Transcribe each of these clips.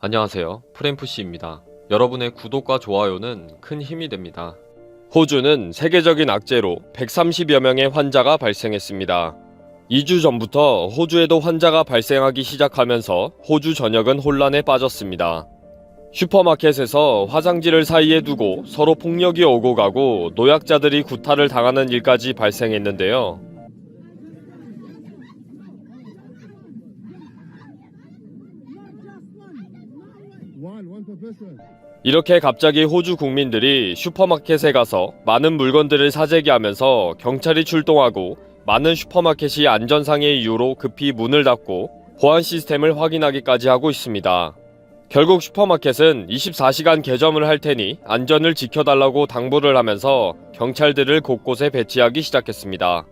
안녕하세요. 프렘프씨입니다. 여러분의 구독과 좋아요는 큰 힘이 됩니다. 호주는 세계적인 악재로 130여 명의 환자가 발생했습니다. 2주 전부터 호주에도 환자가 발생하기 시작하면서 호주 전역은 혼란에 빠졌습니다. 슈퍼마켓에서 화장지를 사이에 두고 서로 폭력이 오고 가고 노약자들이 구타를 당하는 일까지 발생했는데요. 이렇게 갑자기 호주 국민들이 슈퍼마켓에 가서 많은 물건들을 사재기하면서 경찰이 출동하고 많은 슈퍼마켓이 안전상의 이유로 급히 문을 닫고 보안 시스템을 확인하기까지 하고 있습니다. 결국 슈퍼마켓은 24시간 개점을 할 테니 안전을 지켜달라고 당부를 하면서 경찰들을 곳곳에 배치하기 시작했습니다.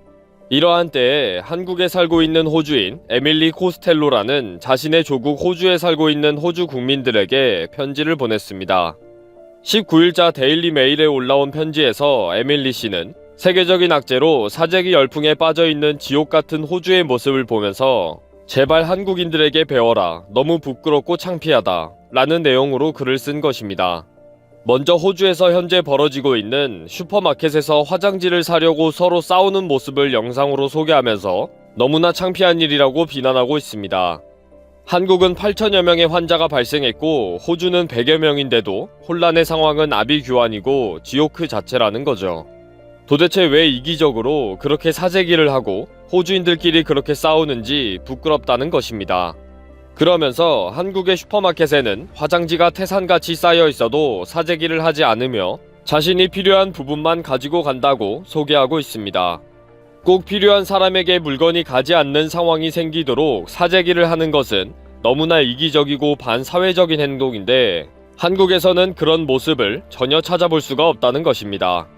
이러한 때에 한국에 살고 있는 호주인 에밀리 코스텔로라는 자신의 조국 호주에 살고 있는 호주 국민들에게 편지를 보냈습니다. 19일자 데일리 메일에 올라온 편지에서 에밀리 씨는 세계적인 악재로 사재기 열풍에 빠져있는 지옥같은 호주의 모습을 보면서 제발 한국인들에게 배워라. 너무 부끄럽고 창피하다. 라는 내용으로 글을 쓴 것입니다. 먼저 호주에서 현재 벌어지고 있는 슈퍼마켓에서 화장지를 사려고 서로 싸우는 모습을 영상으로 소개하면서 너무나 창피한 일이라고 비난하고 있습니다. 한국은 8천여 명의 환자가 발생했고 호주는 100여 명인데도 혼란의 상황은 아비규환이고 지옥 그 자체라는 거죠. 도대체 왜 이기적으로 그렇게 사재기를 하고 호주인들끼리 그렇게 싸우는지 부끄럽다는 것입니다. 그러면서 한국의 슈퍼마켓에는 화장지가 태산같이 쌓여 있어도 사재기를 하지 않으며 자신이 필요한 부분만 가지고 간다고 소개하고 있습니다. 꼭 필요한 사람에게 물건이 가지 않는 상황이 생기도록 사재기를 하는 것은 너무나 이기적이고 반사회적인 행동인데 한국에서는 그런 모습을 전혀 찾아볼 수가 없다는 것입니다.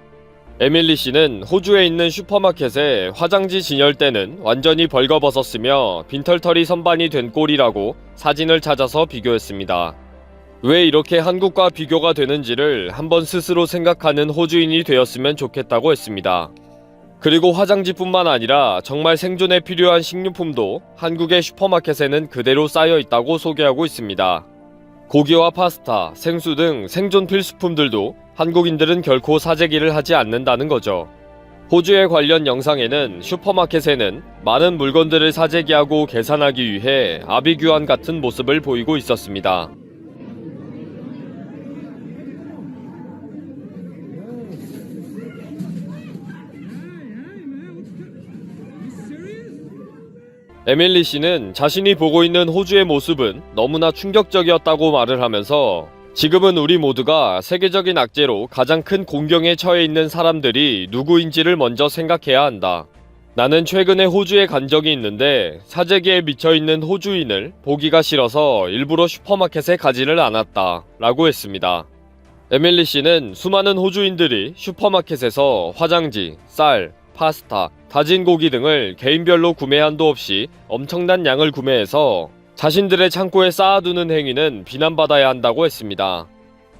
에밀리 씨는 호주에 있는 슈퍼마켓에 화장지 진열대는 완전히 벌거벗었으며 빈털터리 선반이 된 꼴이라고 사진을 찾아서 비교했습니다. 왜 이렇게 한국과 비교가 되는지를 한번 스스로 생각하는 호주인이 되었으면 좋겠다고 했습니다. 그리고 화장지뿐만 아니라 정말 생존에 필요한 식료품도 한국의 슈퍼마켓에는 그대로 쌓여 있다고 소개하고 있습니다. 고기와 파스타, 생수 등 생존 필수품들도 한국인들은 결코 사재기를 하지 않는다는 거죠. 호주에 관련 영상에는 슈퍼마켓에는 많은 물건들을 사재기하고 계산하기 위해 아비규환 같은 모습을 보이고 있었습니다. 에밀리 씨는 자신이 보고 있는 호주의 모습은 너무나 충격적이었다고 말을 하면서 지금은 우리 모두가 세계적인 악재로 가장 큰 공경에 처해 있는 사람들이 누구인지를 먼저 생각해야 한다. 나는 최근에 호주에 간 적이 있는데 사재기에 미쳐있는 호주인을 보기가 싫어서 일부러 슈퍼마켓에 가지를 않았다. 라고 했습니다. 에밀리 씨는 수많은 호주인들이 슈퍼마켓에서 화장지, 쌀, 파스타, 다진 고기 등을 개인별로 구매한도 없이 엄청난 양을 구매해서 자신들의 창고에 쌓아두는 행위는 비난받아야 한다고 했습니다.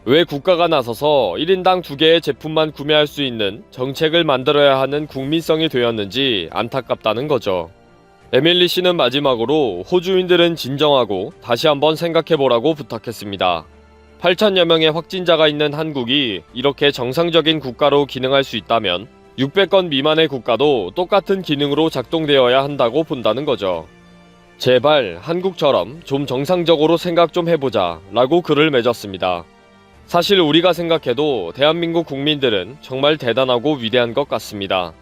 왜 국가가 나서서 1인당 2개의 제품만 구매할 수 있는 정책을 만들어야 하는 국민성이 되었는지 안타깝다는 거죠. 에밀리 씨는 마지막으로 호주인들은 진정하고 다시 한번 생각해보라고 부탁했습니다. 8천여 명의 확진자가 있는 한국이 이렇게 정상적인 국가로 기능할 수 있다면 600건 미만의 국가도 똑같은 기능으로 작동되어야 한다고 본다는 거죠. 제발 한국처럼 좀 정상적으로 생각 좀 해보자 라고 글을 맺었습니다. 사실 우리가 생각해도 대한민국 국민들은 정말 대단하고 위대한 것 같습니다.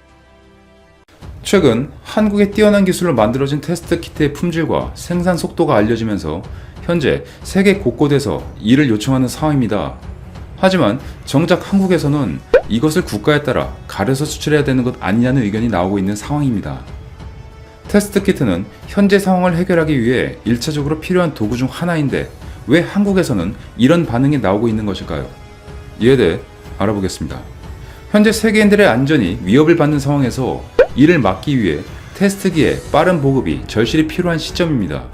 최근 한국의 뛰어난 기술로 만들어진 테스트 키트의 품질과 생산 속도가 알려지면서 현재 세계 곳곳에서 이를 요청하는 상황입니다. 하지만 정작 한국에서는 이것을 국가에 따라 가려서 수출해야 되는 것 아니냐는 의견이 나오고 있는 상황입니다. 테스트 키트는 현재 상황을 해결하기 위해 1차적으로 필요한 도구 중 하나인데 왜 한국에서는 이런 반응이 나오고 있는 것일까요? 이에 대해 알아보겠습니다. 현재 세계인들의 안전이 위협을 받는 상황에서 이를 막기 위해 테스트기의 빠른 보급이 절실히 필요한 시점입니다.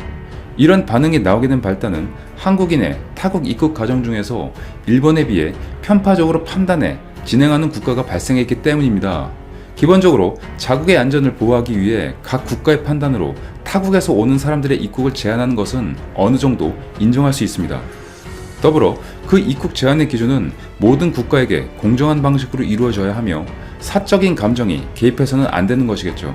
이런 반응이 나오게 된 발단은 한국인의 타국 입국 과정 중에서 일본에 비해 편파적으로 판단해 진행하는 국가가 발생했기 때문입니다. 기본적으로 자국의 안전을 보호하기 위해 각 국가의 판단으로 타국에서 오는 사람들의 입국을 제한하는 것은 어느 정도 인정할 수 있습니다. 더불어 그 입국 제한의 기준은 모든 국가에게 공정한 방식으로 이루어져야 하며 사적인 감정이 개입해서는 안 되는 것이겠죠.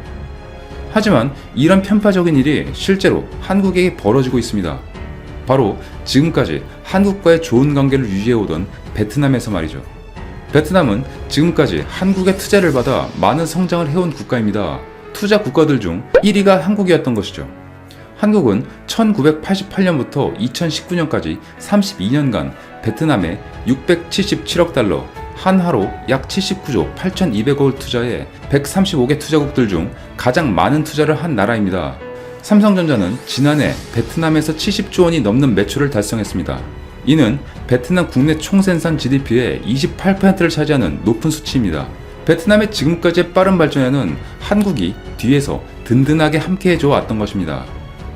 하지만 이런 편파적인 일이 실제로 한국에게 벌어지고 있습니다. 바로 지금까지 한국과의 좋은 관계를 유지해오던 베트남에서 말이죠. 베트남은 지금까지 한국의 투자를 받아 많은 성장을 해온 국가입니다. 투자 국가들 중 1위가 한국이었던 것이죠. 한국은 1988년부터 2019년까지 32년간 베트남에 677억 달러, 한화로 약 79조 8,200억을 투자해 135개 투자국들 중 가장 많은 투자를 한 나라입니다. 삼성전자는 지난해 베트남에서 70조 원이 넘는 매출을 달성했습니다. 이는 베트남 국내 총생산 GDP의 28%를 차지하는 높은 수치입니다. 베트남의 지금까지의 빠른 발전에는 한국이 뒤에서 든든하게 함께해줘 왔던 것입니다.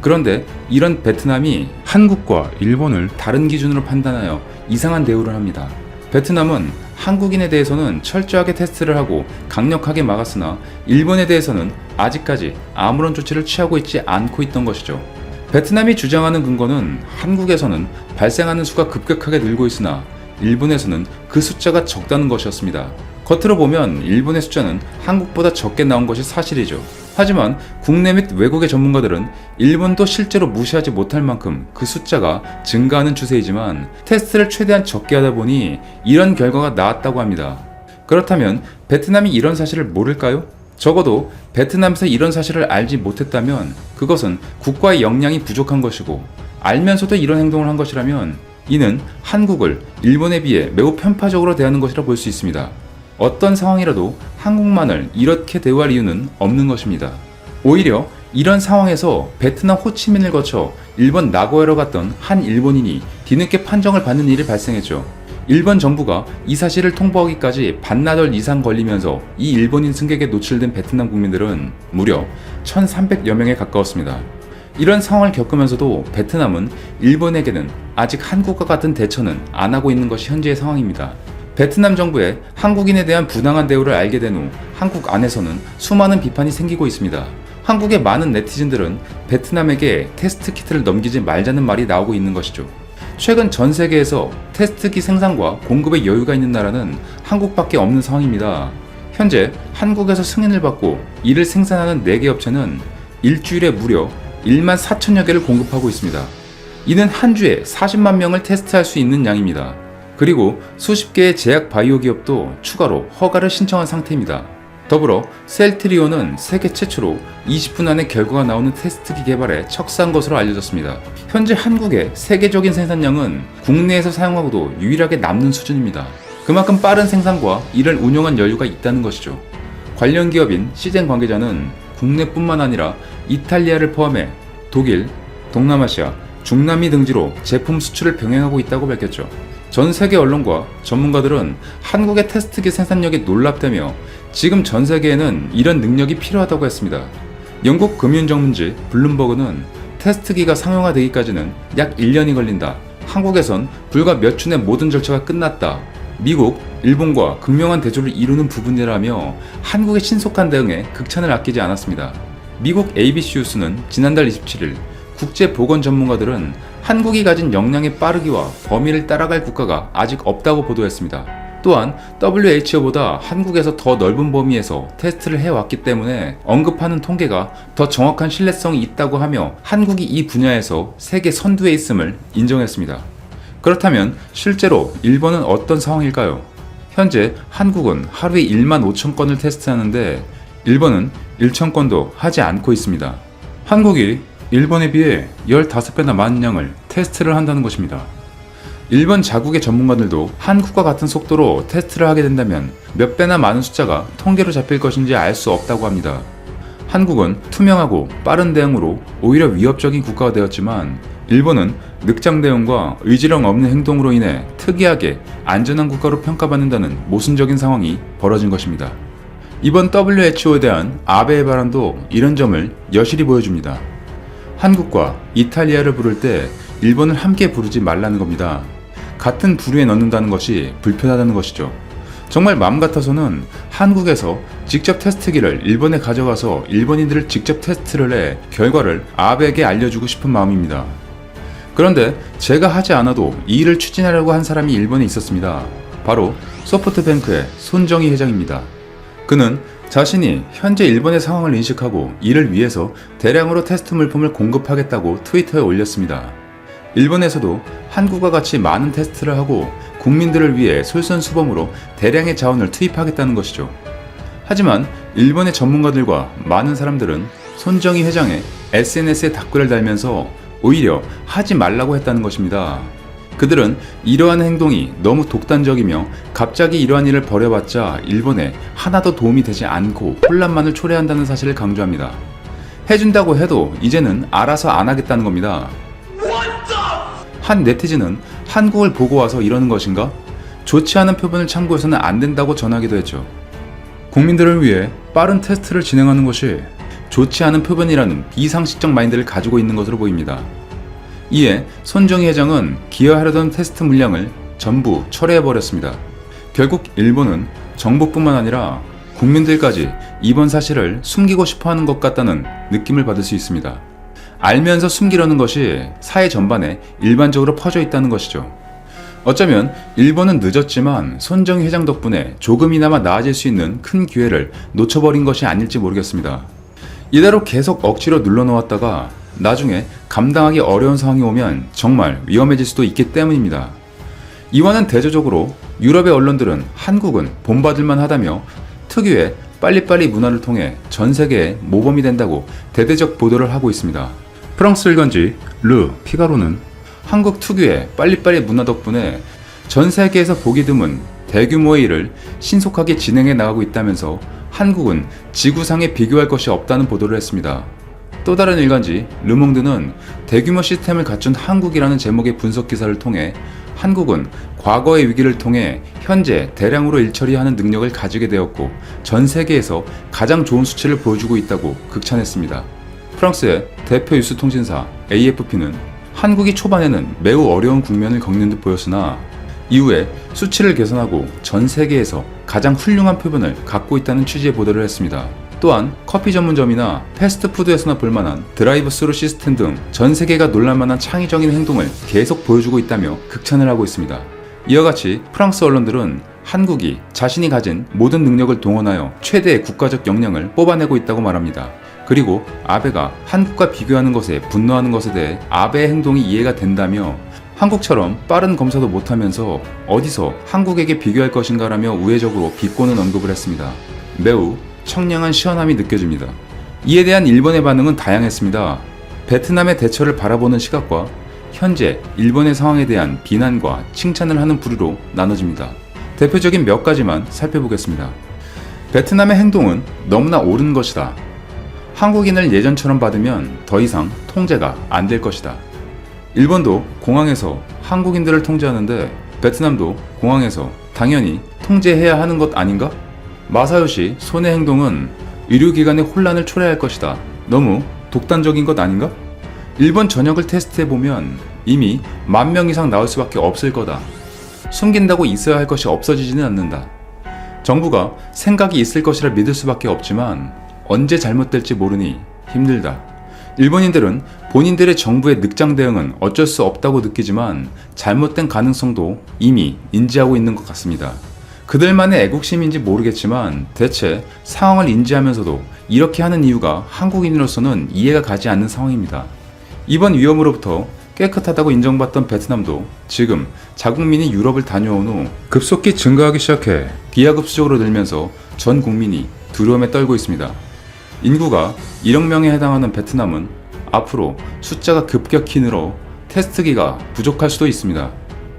그런데 이런 베트남이 한국과 일본을 다른 기준으로 판단하여 이상한 대우를 합니다. 베트남은 한국인에 대해서는 철저하게 테스트를 하고 강력하게 막았으나 일본에 대해서는 아직까지 아무런 조치를 취하고 있지 않고 있던 것이죠. 베트남이 주장하는 근거는 한국에서는 발생하는 수가 급격하게 늘고 있으나 일본에서는 그 숫자가 적다는 것이었습니다. 겉으로 보면 일본의 숫자는 한국보다 적게 나온 것이 사실이죠. 하지만 국내 및 외국의 전문가들은 일본도 실제로 무시하지 못할 만큼 그 숫자가 증가하는 추세이지만 테스트를 최대한 적게 하다 보니 이런 결과가 나왔다고 합니다. 그렇다면 베트남이 이런 사실을 모를까요? 적어도 베트남에서 이런 사실을 알지 못했다면 그것은 국가의 역량이 부족한 것이고 알면서도 이런 행동을 한 것이라면 이는 한국을 일본에 비해 매우 편파적으로 대하는 것이라 볼 수 있습니다. 어떤 상황이라도 한국만을 이렇게 대우할 이유는 없는 것입니다. 오히려 이런 상황에서 베트남 호치민을 거쳐 일본 나고야로 갔던 한 일본인이 뒤늦게 판정을 받는 일이 발생했죠. 일본 정부가 이 사실을 통보하기까지 반나절 이상 걸리면서 이 일본인 승객에 노출된 베트남 국민들은 무려 1,300여 명에 가까웠습니다. 이런 상황을 겪으면서도 베트남은 일본에게는 아직 한국과 같은 대처는 안 하고 있는 것이 현재의 상황입니다. 베트남 정부의 한국인에 대한 부당한 대우를 알게 된 후 한국 안에서는 수많은 비판이 생기고 있습니다. 한국의 많은 네티즌들은 베트남에게 테스트 키트를 넘기지 말자는 말이 나오고 있는 것이죠. 최근 전 세계에서 테스트기 생산과 공급에 여유가 있는 나라는 한국밖에 없는 상황입니다. 현재 한국에서 승인을 받고 이를 생산하는 4개 업체는 일주일에 무려 1만 4천여 개를 공급하고 있습니다. 이는 한 주에 40만 명을 테스트할 수 있는 양입니다. 그리고 수십 개의 제약 바이오 기업도 추가로 허가를 신청한 상태입니다. 더불어 셀트리온은 세계 최초로 20분 안에 결과가 나오는 테스트기 개발에 척사한 것으로 알려졌습니다. 현재 한국의 세계적인 생산량은 국내에서 사용하고도 유일하게 남는 수준입니다. 그만큼 빠른 생산과 이를 운영한 여유가 있다는 것이죠. 관련 기업인 시젠 관계자는 국내뿐만 아니라 이탈리아를 포함해 독일, 동남아시아, 중남미 등지로 제품 수출을 병행하고 있다고 밝혔죠. 전 세계 언론과 전문가들은 한국의 테스트기 생산력이 놀랍다며 지금 전 세계에는 이런 능력이 필요하다고 했습니다. 영국 금융전문지 블룸버그는 테스트기가 상용화되기까지는 약 1년이 걸린다. 한국에선 불과 몇 주 내 모든 절차가 끝났다. 미국, 일본과 극명한 대조를 이루는 부분이라며 한국의 신속한 대응에 극찬을 아끼지 않았습니다. 미국 ABC 뉴스는 지난달 27일 국제보건 전문가들은 한국이 가진 역량의 빠르기와 범위를 따라갈 국가가 아직 없다고 보도했습니다. 또한 WHO보다 한국에서 더 넓은 범위에서 테스트를 해왔기 때문에 언급하는 통계가 더 정확한 신뢰성이 있다고 하며 한국이 이 분야에서 세계 선두에 있음을 인정했습니다. 그렇다면 실제로 일본은 어떤 상황일까요? 현재 한국은 하루에 1만 5천 건을 테스트하는데 일본은 1천 건도 하지 않고 있습니다. 한국이 일본에 비해 15배나 많은 양을 테스트를 한다는 것입니다. 일본 자국의 전문가들도 한국과 같은 속도로 테스트를 하게 된다면 몇 배나 많은 숫자가 통계로 잡힐 것인지 알 수 없다고 합니다. 한국은 투명하고 빠른 대응으로 오히려 위협적인 국가가 되었지만 일본은 늑장 대응과 의지력 없는 행동으로 인해 특이하게 안전한 국가로 평가받는다는 모순적인 상황이 벌어진 것입니다. 이번 WHO에 대한 아베의 발언도 이런 점을 여실히 보여줍니다. 한국과 이탈리아를 부를 때 일본을 함께 부르지 말라는 겁니다. 같은 부류에 넣는다는 것이 불편하다는 것이죠. 정말 마음 같아서는 한국에서 직접 테스트기를 일본에 가져가서 일본인들을 직접 테스트를 해 결과를 아베에게 알려주고 싶은 마음입니다. 그런데 제가 하지 않아도 이 일을 추진하려고 한 사람이 일본에 있었습니다. 바로 소프트뱅크의 손정희 회장입니다. 그는 자신이 현재 일본의 상황을 인식하고 이를 위해서 대량으로 테스트 물품을 공급하겠다고 트위터에 올렸습니다. 일본에서도 한국과 같이 많은 테스트를 하고 국민들을 위해 솔선수범으로 대량의 자원을 투입하겠다는 것이죠. 하지만 일본의 전문가들과 많은 사람들은 손정희 회장의 SNS에 댓글을 달면서 오히려 하지 말라고 했다는 것입니다. 그들은 이러한 행동이 너무 독단적이며 갑자기 이러한 일을 벌여봤자 일본에 하나도 도움이 되지 않고 혼란만을 초래한다는 사실을 강조합니다. 해준다고 해도 이제는 알아서 안 하겠다는 겁니다. 한 네티즌은 한국을 보고 와서 이러는 것인가? 좋지 않은 표본을 참고해서는 안 된다고 전하기도 했죠. 국민들을 위해 빠른 테스트를 진행하는 것이 좋지 않은 표본이라는 비상식적 마인드를 가지고 있는 것으로 보입니다. 이에 손정희 회장은 기여하려던 테스트 물량을 전부 철회해버렸습니다. 결국 일본은 정부뿐만 아니라 국민들까지 이번 사실을 숨기고 싶어하는 것 같다는 느낌을 받을 수 있습니다. 알면서 숨기려는 것이 사회 전반에 일반적으로 퍼져 있다는 것이죠. 어쩌면 일본은 늦었지만 손정희 회장 덕분에 조금이나마 나아질 수 있는 큰 기회를 놓쳐버린 것이 아닐지 모르겠습니다. 이대로 계속 억지로 눌러놓았다가 나중에 감당하기 어려운 상황이 오면 정말 위험해질 수도 있기 때문입니다. 이와는 대조적으로 유럽의 언론들은 한국은 본받을만 하다며 특유의 빨리빨리 문화를 통해 전 세계에 모범이 된다고 대대적 보도를 하고 있습니다. 프랑스 일간지 르 피가로는 한국 특유의 빨리빨리 문화 덕분에 전 세계에서 보기 드문 대규모의 일을 신속하게 진행해 나가고 있다면서 한국은 지구상에 비교할 것이 없다는 보도를 했습니다. 또 다른 일간지 르몽드는 대규모 시스템을 갖춘 한국이라는 제목의 분석 기사를 통해 한국은 과거의 위기를 통해 현재 대량으로 일처리하는 능력을 가지게 되었고 전 세계에서 가장 좋은 수치를 보여주고 있다고 극찬했습니다. 프랑스의 대표 뉴스 통신사 AFP는 한국이 초반에는 매우 어려운 국면을 겪는 듯 보였으나 이후에 수치를 개선하고 전 세계에서 가장 훌륭한 표본을 갖고 있다는 취지의 보도를 했습니다. 또한 커피 전문점이나 패스트푸드에서나 볼만한 드라이브 스루 시스템 등 전 세계가 놀랄만한 창의적인 행동을 계속 보여주고 있다며 극찬을 하고 있습니다. 이와 같이 프랑스 언론들은 한국이 자신이 가진 모든 능력을 동원하여 최대의 국가적 역량을 뽑아내고 있다고 말합니다. 그리고 아베가 한국과 비교하는 것에 분노하는 것에 대해 아베의 행동이 이해가 된다며 한국처럼 빠른 검사도 못하면서 어디서 한국에게 비교할 것인가라며 우회적으로 비꼬는 언급을 했습니다. 매우 청량한 시원함이 느껴집니다. 이에 대한 일본의 반응은 다양했습니다. 베트남의 대처를 바라보는 시각과 현재 일본의 상황에 대한 비난과 칭찬을 하는 부류로 나눠집니다. 대표적인 몇 가지만 살펴보겠습니다. 베트남의 행동은 너무나 옳은 것이다. 한국인을 예전처럼 받으면 더 이상 통제가 안 될 것이다. 일본도 공항에서 한국인들을 통제하는데 베트남도 공항에서 당연히 통제해야 하는 것 아닌가? 마사요시 손의 행동은 의료기관의 혼란을 초래할 것이다. 너무 독단적인 것 아닌가? 일본 전역을 테스트해보면 이미 10,000명 이상 나올 수밖에 없을 거다. 숨긴다고 있어야 할 것이 없어지지는 않는다. 정부가 생각이 있을 것이라 믿을 수밖에 없지만 언제 잘못될지 모르니 힘들다. 일본인들은 본인들의 정부의 늑장 대응은 어쩔 수 없다고 느끼지만 잘못된 가능성도 이미 인지하고 있는 것 같습니다. 그들만의 애국심인지 모르겠지만 대체 상황을 인지하면서도 이렇게 하는 이유가 한국인으로서는 이해가 가지 않는 상황입니다. 이번 위험으로부터 깨끗하다고 인정받던 베트남도 지금 자국민이 유럽을 다녀온 후 급속히 증가하기 시작해 기하급수적으로 늘면서 전 국민이 두려움에 떨고 있습니다. 인구가 1억 명에 해당하는 베트남은 앞으로 숫자가 급격히 늘어 테스트기가 부족할 수도 있습니다.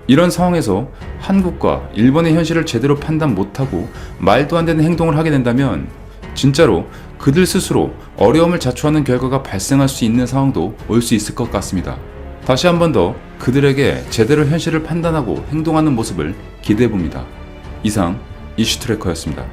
이런 상황에서 한국과 일본의 현실을 제대로 판단 못하고 말도 안 되는 행동을 하게 된다면 진짜로 그들 스스로 어려움을 자초하는 결과가 발생할 수 있는 상황도 올 수 있을 것 같습니다. 다시 한 번 더 그들에게 제대로 현실을 판단하고 행동하는 모습을 기대해봅니다. 이상 이슈트래커였습니다.